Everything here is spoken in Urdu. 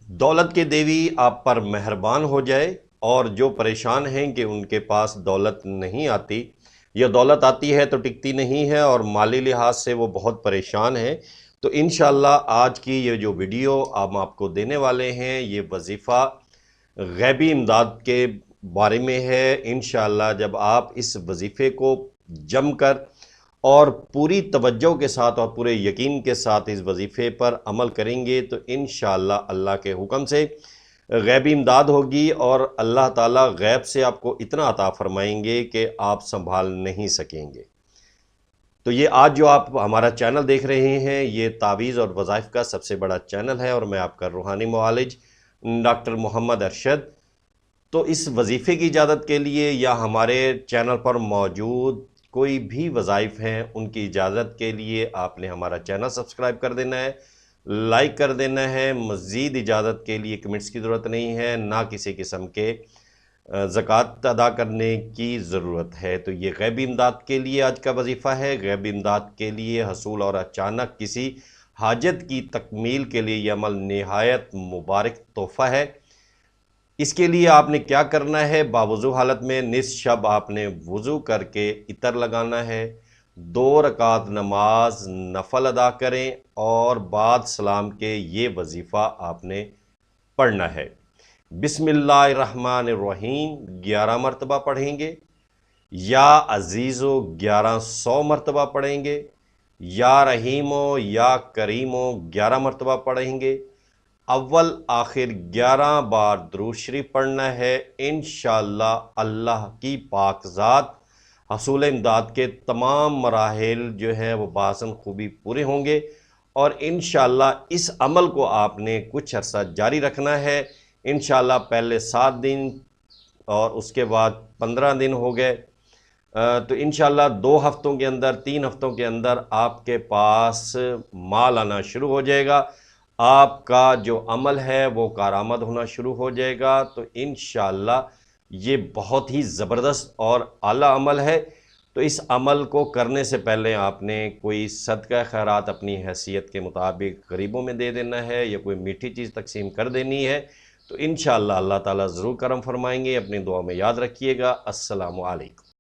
دولت کے دیوی آپ پر مہربان ہو جائے، اور جو پریشان ہیں کہ ان کے پاس دولت نہیں آتی یا دولت آتی ہے تو ٹکتی نہیں ہے اور مالی لحاظ سے وہ بہت پریشان ہیں، تو انشاءاللہ آج کی یہ جو ویڈیو ہم آپ کو دینے والے ہیں یہ وظیفہ غیبی امداد کے بارے میں ہے۔ انشاءاللہ جب آپ اس وظیفے کو جم کر اور پوری توجہ کے ساتھ اور پورے یقین کے ساتھ اس وظیفے پر عمل کریں گے تو انشاءاللہ اللہ کے حکم سے غیبی امداد ہوگی، اور اللہ تعالیٰ غیب سے آپ کو اتنا عطا فرمائیں گے کہ آپ سنبھال نہیں سکیں گے۔ تو یہ آج جو آپ ہمارا چینل دیکھ رہے ہیں یہ تعویذ اور وظائف کا سب سے بڑا چینل ہے، اور میں آپ کا روحانی معالج ڈاکٹر محمد ارشد۔ تو اس وظیفے کی اجازت کے لیے یا ہمارے چینل پر موجود کوئی بھی وظائف ہیں ان کی اجازت کے لیے آپ نے ہمارا چینل سبسکرائب کر دینا ہے، لائک کر دینا ہے۔ مزید اجازت کے لیے کمنٹس کی ضرورت نہیں ہے، نہ کسی قسم کے زکوٰۃ ادا کرنے کی ضرورت ہے۔ تو یہ غیبی امداد کے لیے آج کا وظیفہ ہے۔ غیبی امداد کے لیے حصول اور اچانک کسی حاجت کی تکمیل کے لیے یہ عمل نہایت مبارک تحفہ ہے۔ اس کے لیے آپ نے کیا کرنا ہے، باوضو حالت میں نصف شب آپ نے وضو کر کے عطر لگانا ہے، 2 رکعت نماز نفل ادا کریں، اور بعد سلام کے یہ وظیفہ آپ نے پڑھنا ہے۔ بسم اللہ الرحمن الرحیم 11 مرتبہ پڑھیں گے، یا عزیزو 1100 مرتبہ پڑھیں گے، یا رحیمو یا کریمو 11 مرتبہ پڑھیں گے۔ اول آخر 11 بار درود شریف پڑھنا ہے۔ انشاءاللہ اللہ کی پاک ذات حصول امداد کے تمام مراحل جو ہیں وہ بآسن خوبی پورے ہوں گے، اور انشاءاللہ اس عمل کو آپ نے کچھ عرصہ جاری رکھنا ہے۔ انشاءاللہ پہلے 7 دن اور اس کے بعد 15 دن ہو گئے، تو انشاءاللہ 2 ہفتوں کے اندر 3 ہفتوں کے اندر آپ کے پاس مال آنا شروع ہو جائے گا، آپ کا جو عمل ہے وہ کارآمد ہونا شروع ہو جائے گا۔ تو انشاءاللہ یہ بہت ہی زبردست اور اعلیٰ عمل ہے۔ تو اس عمل کو کرنے سے پہلے آپ نے کوئی صدقہ خیرات اپنی حیثیت کے مطابق غریبوں میں دے دینا ہے، یا کوئی میٹھی چیز تقسیم کر دینی ہے۔ تو انشاءاللہ اللہ تعالیٰ ضرور کرم فرمائیں گے۔ اپنی دعا میں یاد رکھیے گا۔ السلام علیکم۔